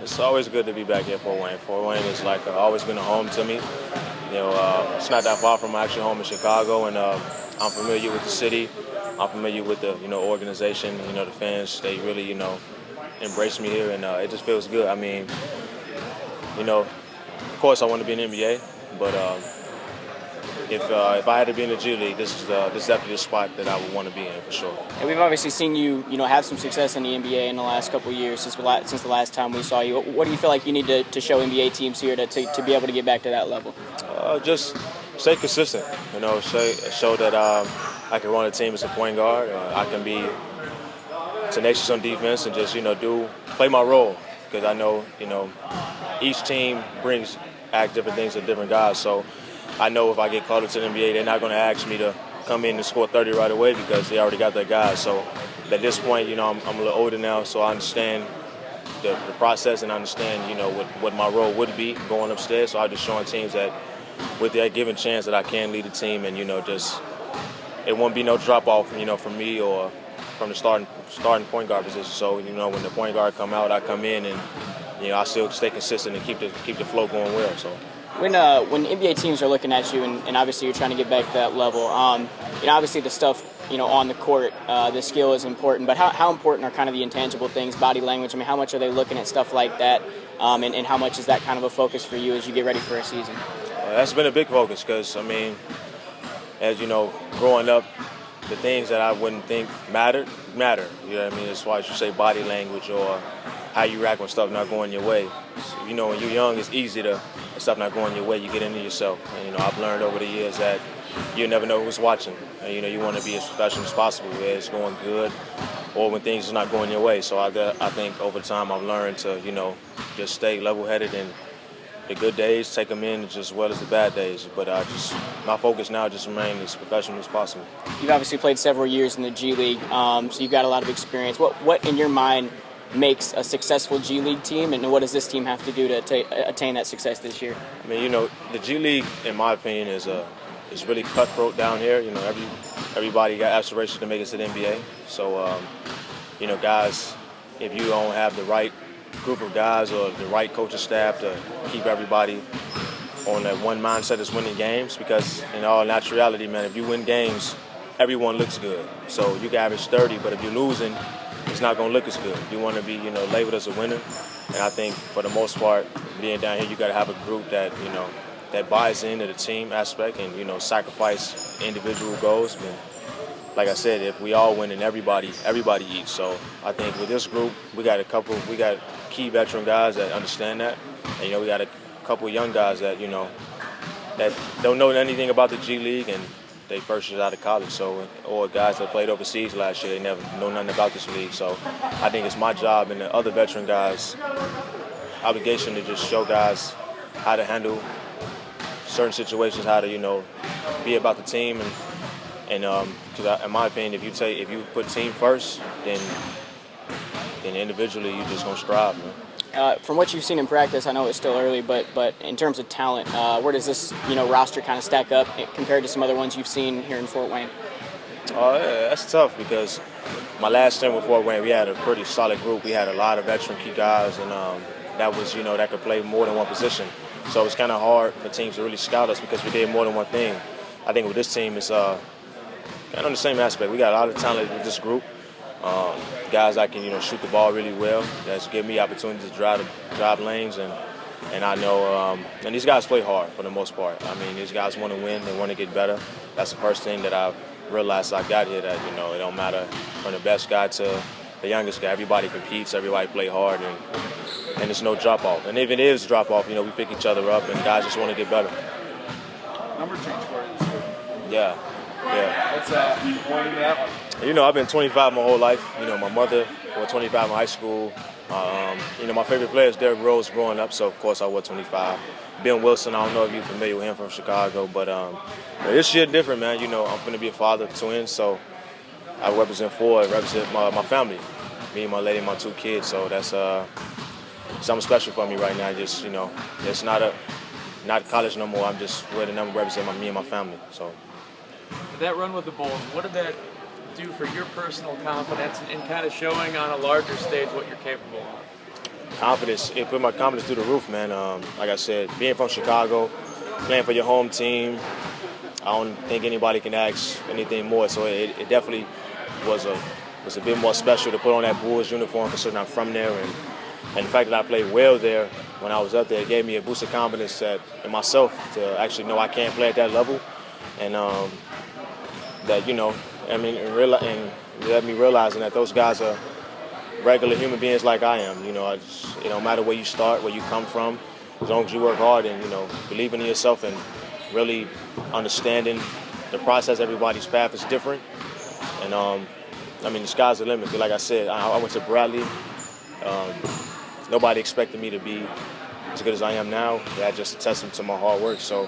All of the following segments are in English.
It's always good to be back here in Fort Wayne. Fort Wayne is like always been a home to me. It's not that far from my actual home in Chicago, and I'm familiar with the city. I'm familiar with the organization. The fans. They really embrace me here, and it just feels good. I mean, of course I want to be in the NBA, but if I had to be in the G League, this is definitely the spot that I would want to be in for sure. And we've obviously seen you, have some success in the NBA in the last couple of years since the last time we saw you. What do you feel like you need to show NBA teams here to be able to get back to that level? Just stay consistent. Show that I can run a team as a point guard. I can be tenacious on defense and just play my role, because I know each team brings different things to different guys. So I know if I get called up to the NBA, they're not going to ask me to come in and score 30 right away, because they already got their guys. So at this point, I'm a little older now, so I understand the process and I understand what my role would be going upstairs. So I'm just showing teams that with that given chance that I can lead the team, and just it won't be no drop off from me or from the starting point guard position. So when the point guard come out, I come in and I still stay consistent and keep the flow going well. So. When NBA teams are looking at you, and obviously you're trying to get back to that level, obviously the stuff on the court, the skill is important, but how important are kind of the intangible things, body language? I mean, how much are they looking at stuff like that, and how much is that kind of a focus for you as you get ready for a season? That's been a big focus, because as growing up, the things that I wouldn't think matter. As far as you say, body language or how you react when stuff not going your way. So, when you're young, it's easy to stuff not going your way. You get into yourself. And I've learned over the years that you never know who's watching. And, you want to be as professional as possible, whether it's going good or when things are not going your way. So I think over time I've learned to just stay level-headed, and the good days, take them in as well as the bad days. But my focus now just remain as professional as possible. You've obviously played several years in the G League, so you've got a lot of experience. What in your mind makes a successful G League team, and what does this team have to do to attain that success this year? I mean, the G League, in my opinion, is really cutthroat down here. Everybody got aspirations to make it to the NBA. So, guys, if you don't have the right group of guys or the right coaching staff to keep everybody on that one mindset that's winning games, because in all naturality, man, if you win games, everyone looks good. So you can average 30, but if you're losing, it's not going to look as good. You want to be, labeled as a winner. And I think for the most part, being down here, you got to have a group that, that buys into the team aspect and, sacrifice individual goals. But like I said, if we all win, then everybody eats. So I think with this group, we got key veteran guys that understand that. And, we got a couple of young guys that, that don't know anything about the G League and they first year out of college, or guys that played overseas last year, they never know nothing about this league. So I think it's my job and the other veteran guys' obligation to just show guys how to handle certain situations, how to be about the team, and because in my opinion, if you put team first, then individually you're just gonna strive, man. From what you've seen in practice, I know it's still early, but in terms of talent, where does this roster kind of stack up compared to some other ones you've seen here in Fort Wayne? Yeah, that's tough, because my last stint with Fort Wayne, we had a pretty solid group. We had a lot of veteran key guys, and that was that could play more than one position. So it's kind of hard for teams to really scout us because we did more than one thing. I think with this team, it's kind of the same aspect. We got a lot of talent with this group. Guys that can shoot the ball really well. That's give me opportunities to drive lanes, and I know and these guys play hard for the most part. I mean, these guys want to win. They want to get better. That's the first thing that I've realized I got here, that it don't matter from the best guy to the youngest guy. Everybody competes. Everybody play hard, and there's no drop off. And if it is drop off, we pick each other up, and guys just want to get better. Number change for you this year. Yeah. What's pointing that one? I've been 25 my whole life. My mother wore 25 in high school. My favorite player is Derrick Rose growing up, so of course I wore 25. Ben Wilson, I don't know if you're familiar with him from Chicago, but this year different, man. I'm going to be a father of twins, so I represent my family, me and my lady and my two kids. So that's something special for me right now. Just it's not college no more. I'm just wearing the number represent me and my family. So. That run with the Bulls, what did that do for your personal confidence and kind of showing on a larger stage what you're capable of? confidence. It put my confidence through the roof, man. Like I said, being from Chicago, playing for your home team, I don't think anybody can ask anything more. So it definitely was a bit more special to put on that Bulls uniform, considering I'm from there, and the fact that I played well there when I was up there, it gave me a boost of confidence in myself to actually know I can play at that level, and that and let me realizing that those guys are regular human beings like I am. It don't matter where you start, where you come from, as long as you work hard and believing in yourself and really understanding the process. Everybody's path is different, and the sky's the limit. Like I said, I went to Bradley. Nobody expected me to be as good as I am now. That just a testament to my hard work. So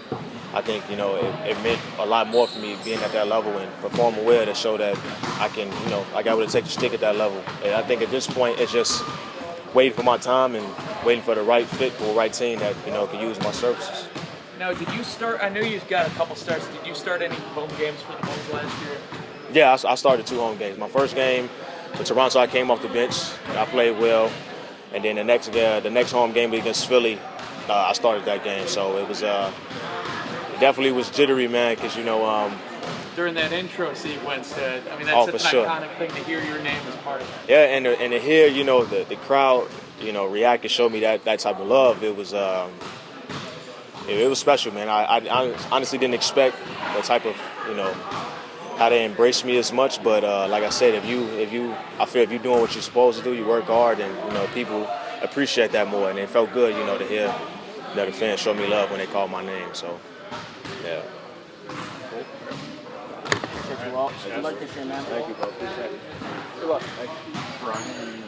I think it meant a lot more for me being at that level and performing well to show that I can I got what it takes to stick at that level. And I think at this point it's just waiting for my time and waiting for the right fit for the right team that can use my services. Now, did you start? I know you've got a couple starts. Did you start any home games for the Bulls last year? Yeah, I started 2 home games. My first game with Toronto, I came off the bench. I played well, and then the next home game against Philly, I started that game. So it was it definitely was jittery, man, because during that intro sequence, that's for such an sure. iconic thing to hear your name as part of it. Yeah, and to hear the crowd react and show me that type of love, it was special, man. I honestly didn't expect the type of how they embrace me as much, but like I said, I feel if you're doing what you're supposed to do, you work hard, and people appreciate that more, and it felt good, to hear the fans show me love when they called my name. So, yeah. Appreciate you, Walt. Good luck this year, man. Thank you, bro. Appreciate it. Good luck. Thank you. Brian.